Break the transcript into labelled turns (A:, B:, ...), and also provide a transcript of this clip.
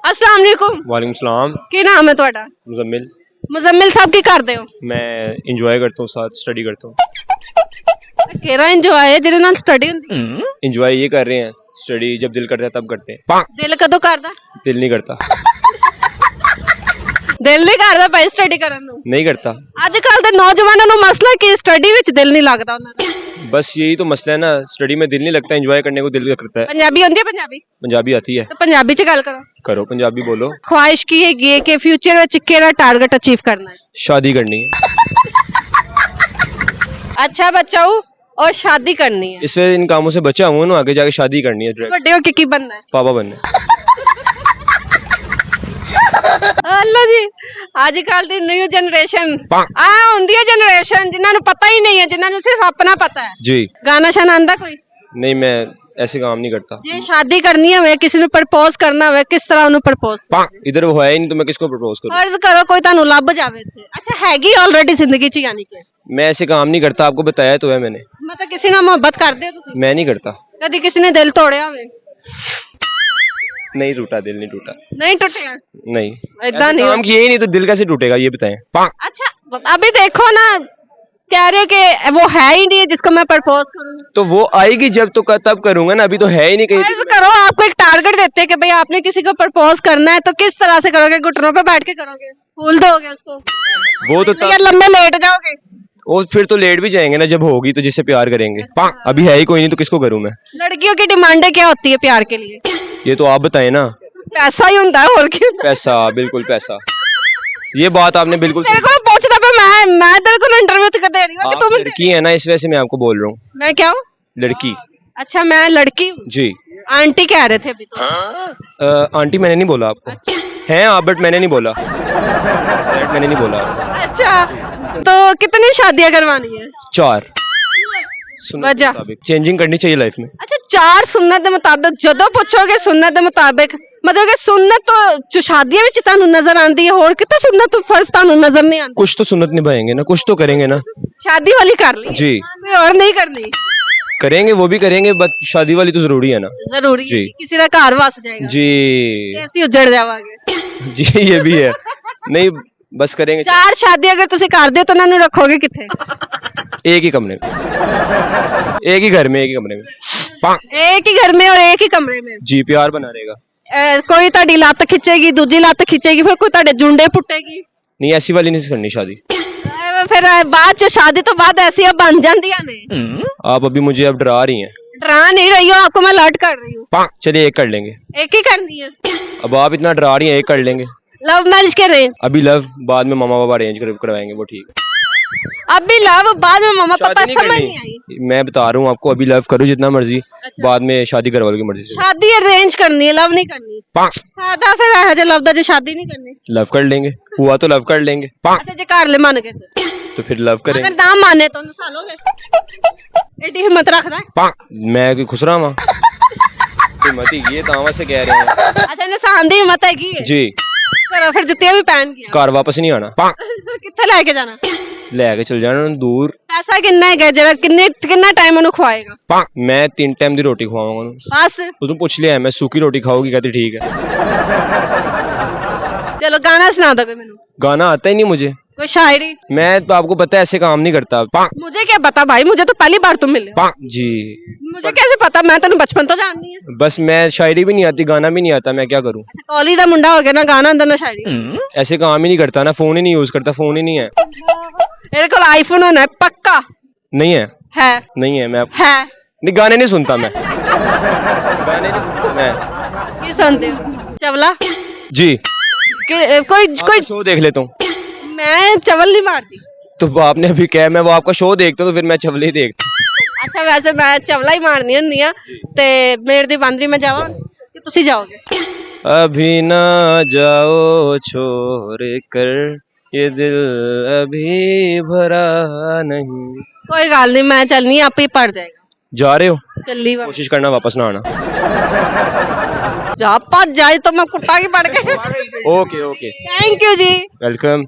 A: अस्सलाम वालेकुम।
B: वालेकुम सलाम।
A: की नाम है ਤੁਹਾਡਾ?
B: मुजम्मिल।
A: मुजम्मिल साहब की करते हो?
B: मैं इंजॉय करता हूँ, साथ स्टडी करता हूँ।
A: केरा इंजॉय है ਜਿਹਦੇ ਨਾਲ ਸਟੱਡੀ ਹੁੰਦੀ ਹੈ।
B: इंजॉय ये कर रहे हैं, स्टडी जब दिल करता है तब करते हैं।
A: ਦਿਲ ਕਦੋਂ ਕਰਦਾ?
B: दिल नहीं करता।
A: ਦਿਲ ਨਹੀਂ ਕਰਦਾ ਭਾਈ ਸਟੱਡੀ ਕਰਨ ਨੂੰ।
B: नहीं करता।
A: ਅੱਜ ਕੱਲ ਦੇ ਨੌਜਵਾਨਾਂ ਨੂੰ ਮਸਲਾ ਕੀ ਸਟੱਡੀ ਵਿੱਚ ਦਿਲ ਨਹੀਂ ਲੱਗਦਾ ਉਹਨਾਂ ਦਾ।
B: बस यही तो मसला है ना, स्टडी में दिल नहीं लगता, एंजॉय करने को दिल करता है।
A: ਪੰਜਾਬੀ ਆਉਂਦੀ ਹੈ ਪੰਜਾਬੀ?
B: पंजाबी आती है।
A: ਤਾਂ ਪੰਜਾਬੀ ਚ ਗੱਲ ਕਰੋ।
B: करो पंजाबी बोलो।
A: ख्वाहिश की हैगी है कि फ्यूचर ਵਿੱਚ ਕਿਹੜਾ टारगेट अचीव करना है?
B: शादी करनी है।
A: अच्छा बच्चाओ और शादी करनी है।
B: इससे इन कामों से बचा हूँ ना, आगे जाके शादी करनी है direct।
A: ਵੱਡੇ ਹੋ ਕੇ ਕੀ बनना है?
B: पापा बनना है।
A: ਅੱਲਾ ਜੀ ਅੱਜ ਕੱਲ ਦੀ ਨਿਊ ਜਨਰੇਸ਼ਨ ਆ ਹੁੰਦੀ ਹੈ ਜਨਰੇਸ਼ਨ ਜਿਨ੍ਹਾਂ ਨੂੰ ਪਤਾ ਹੀ ਨਹੀਂ ਹੈ, ਜਿਨ੍ਹਾਂ ਨੂੰ ਸਿਰਫ ਆਪਣਾ ਪਤਾ ਹੈ।
B: जी
A: ਗਾਣਾ ਸ਼ਾਨਾ ਆਂਦਾ ਕੋਈ?
B: नहीं, मैं ऐसे काम नहीं करता।
A: ਜੇ ਸ਼ਾਦੀ ਕਰਨੀ ਹੋਵੇ, ਕਿਸੇ ਨੂੰ ਪ੍ਰਪੋਜ਼ ਕਰਨਾ ਹੋਵੇ, ਕਿਸ ਤਰ੍ਹਾਂ ਉਹਨੂੰ ਪ੍ਰਪੋਜ਼?
B: इधर वो है ही नहीं तो मैं किसको प्रपोज करूँ।
A: ਫਰਜ਼ ਕਰੋ ਕੋਈ ਤੁਹਾਨੂੰ ਲੱਭ ਜਾਵੇ ਇੱਥੇ, ਅੱਛਾ ਹੈਗੀ ਆਲਰੇਡੀ ਜ਼ਿੰਦਗੀ ਚ, ਯਾਨੀ ਕਿ
B: मैं ऐसे काम नहीं करता, आपको बताया तो है मैंने।
A: ਮਤਲਬ ਕਿਸੇ ਨਾਲ ਮੁਹੱਬਤ ਕਰਦੇ ਹੋ ਤੁਸੀਂ?
B: मैं नहीं करता।
A: ਕਦੀ ਕਿਸੇ ਨੇ ਦਿਲ ਤੋੜਿਆ ਹੋਵੇ?
B: नहीं टूटा, दिल नहीं टूटा।
A: नहीं टूटेगा?
B: नहीं।
A: ऐसा नहीं
B: काम किए ही नहीं तो दिल कैसे टूटेगा, ये बताएं।
A: अच्छा अभी देखो ना, कह रहे हो कि वो है ही नहीं है जिसको मैं प्रपोज करूं।
B: तो वो आएगी जब तो तब करूंगा ना, अभी तो है ही नहीं कहीं।
A: फर्ज करो आपको एक टारगेट देते हैं कि भाई आपने किसी को प्रपोज करना है, तो किस तरह से करोगे? घुटनों पे बैठ के करोगे? फूल दोगे उसको?
B: वो तो
A: या लंबे लेट जाओगे?
B: वो फिर तो लेट भी जाएंगे ना जब होगी तो, जिससे प्यार करेंगे। अभी है ही कोई नहीं तो किसको करूं मैं।
A: लड़कियों की डिमांडें क्या होती है प्यार के लिए?
B: ये तो आप बताएं ना।
A: पैसा ही होता है और क्या?
B: पैसा, बिल्कुल पैसा। ये बात आपने बिल्कुल
A: तेरे को पूछना पे मैं तेरे को इंटरव्यू तक दे रही हूं कि
B: आप
A: तुम
B: लड़की है ना, इस वजह से मैं आपको बोल रहा हूँ।
A: मैं क्या हूँ?
B: लड़की।
A: अच्छा मैं लड़की हूँ।
B: जी।
A: आंटी कह रहे थे अभी तो।
B: आंटी मैंने नहीं बोला आपको।
A: अच्छा।
B: हैं आप, बट मैंने नहीं बोला। मैंने नहीं बोला।
A: अच्छा तो कितनी शादियां करवानी है?
B: 4।
A: वजह?
B: चेंजिंग करनी चाहिए लाइफ में।
A: अच्छा 4 सुन्नत ਦੇ ਮੁਤਾਬਿਕ ਜਦੋਂ ਪੁੱਛੋਗੇ ਸੁन्नत ਦੇ ਮੁਤਾਬਿਕ, मतलब कि सुन्नत तो जो शादियां ਵਿੱਚ ਤੁਹਾਨੂੰ ਨਜ਼ਰ ਆਂਦੀ ਹੈ, ਹੋਰ ਕਿਤੇ सुन्नत फर्ज ਤੁਹਾਨੂੰ नजर नहीं आंदी?
B: कुछ तो सुन्नत निभाएंगे ना, कुछ तो करेंगे ना।
A: शादी वाली कर ली
B: जी।
A: कोई और नहीं करनी?
B: करेंगे, वो भी करेंगे, बट शादी वाली तो जरूरी है ना।
A: जरूरी है
B: जी।
A: कि किसी का घर वस जाएगा।
B: जी।
A: कैसी उजड़ जावागे?
B: जी ये भी है। नहीं बस करेंगे।
A: 4 शादी अगर ਤੁਸੀਂ ਕਰਦੇ ਹੋ ਤਾਂ ਉਹਨਾਂ ਨੂੰ ਰੱਖੋਗੇ ਕਿੱਥੇ?
B: एक ही कमरे में, एक ही घर में, एक ही कमरे में।
A: एक ही घर में और एक ही कमरे में?
B: जी, प्यार बना रहेगा।
A: कोई ਤੁਹਾਡੀ ਲੱਤ ਖਿੱਚੇਗੀ, ਦੂਜੀ ਲੱਤ ਖਿੱਚੇਗੀ, ਫਿਰ ਕੋਈ ਤੁਹਾਡੇ ਜੁੰਡੇ ਪੁੱਟੇਗੀ?
B: नहीं ऐसी वाली नहीं करनी शादी।
A: ਫਿਰ ਬਾਅਦ ਚ शादी तो बाद ऐसी बन ਜਾਂਦੀਆਂ ਨੇ।
B: आप अभी मुझे अब डरा रही हैं।
A: डरा नहीं रही हो, आपको मैं अलर्ट कर रही हूँ।
B: चलिए एक कर लेंगे।
A: एक ही करनी है?
B: अब आप इतना डरा रही हैं, एक कर लेंगे।
A: लव मैरिज के अरेंज?
B: अभी लव बाद में मामा पापा अरेंज करवाएंगे, वो ठीक है।
A: अभी लव बाद में मामा पापा,
B: शादी नहीं
A: समझ नहीं
B: करनी।
A: आई।
B: मैं बता रहा हूँ आपको, अभी लव करो जितना मर्जी, बाद में शादी करवा लो मर्जी से।
A: शादी अरेंज करनी है, लव नहीं करनी। सादा फिर है जो लव दा जो शादी नहीं करनी।
B: लव कर लेंगे, हुआ तो लव कर लेंगे।
A: अच्छा जे घर ले मान गए
B: तो फिर लव करेंगे।
A: अगर ना माने तो नसालोगे? एडी हिम्मत रखदा है?
B: मैं कोई खुसरा मां हिम्मत ही ये तावा से कह रहे हैं।
A: अच्छा इंसान दी हिम्मत हैगी है?
B: जी।
A: करो फिर जुत्तियां भी पहन गया।
B: घर वापस नहीं आना।
A: कित्थे लेके जाना?
B: लेके चल जाना दूर।
A: पैसा किन्ना है जरा, किन्ना टाइम ओनू खवाएगा?
B: मैं 3 टाइम दी रोटी खवाऊंगा उन्हें।
A: बस
B: तू पूछ लिया है, मैं सूखी रोटी खाओगी, कहती ठीक है।
A: चलो गाना सुना दो कोई मेनू।
B: गाना आता ही नहीं मुझे।
A: कोई शायरी?
B: मैं तो आपको पता है ऐसे काम नहीं करता।
A: मुझे क्या पता भाई, मुझे तो पहली बार तुम मिले हो।
B: जी।
A: मुझे कैसे पता, मैं तेन बचपन तो जाननी है।
B: बस मैं शायरी भी नहीं आती, गाना भी नहीं आता, मैं क्या करूं।
A: अच्छा कॉलेज का मुंडा हो गया ना, गाना अंदर ना शायरी।
B: ऐसे काम ही नहीं करता ना, फोन ही नहीं यूज करता, फोन ही नहीं है।
A: मेरे को आईफोन होना है पक्का?
B: नहीं है।
A: है?
B: नहीं है। मैं
A: है?
B: नहीं, गाने नहीं सुनता मैं। गाने नहीं सुनता मैं।
A: की सुनते हो? चवला?
B: जी।
A: कोई
B: शो देख लेता हूँ।
A: मैं चवल नहीं मारती।
B: तो आपने अभी क्या, मैं वो आपका शो देखता हूँ तो फिर मैं चवले ही देखता हूँ।
A: अच्छा वैसे मैं चवला ही मारनी होंदी आ ते मेरे दी बांदरी में जावा कि तुसी जाओगे?
B: अभी ना जाओ छोड़ कर, ये दिल अभी भरा नहीं।
A: कोई गल नहीं, मैं चलनी आप ही पड़ जाएगा।
B: जा रहे हो?
A: चली
B: कोशिश करना वापस ना आना।
A: जा पा जाए तो मैं कुटागी पड़ के।
B: ओके ओके,
A: थैंक यू जी।
B: वेलकम।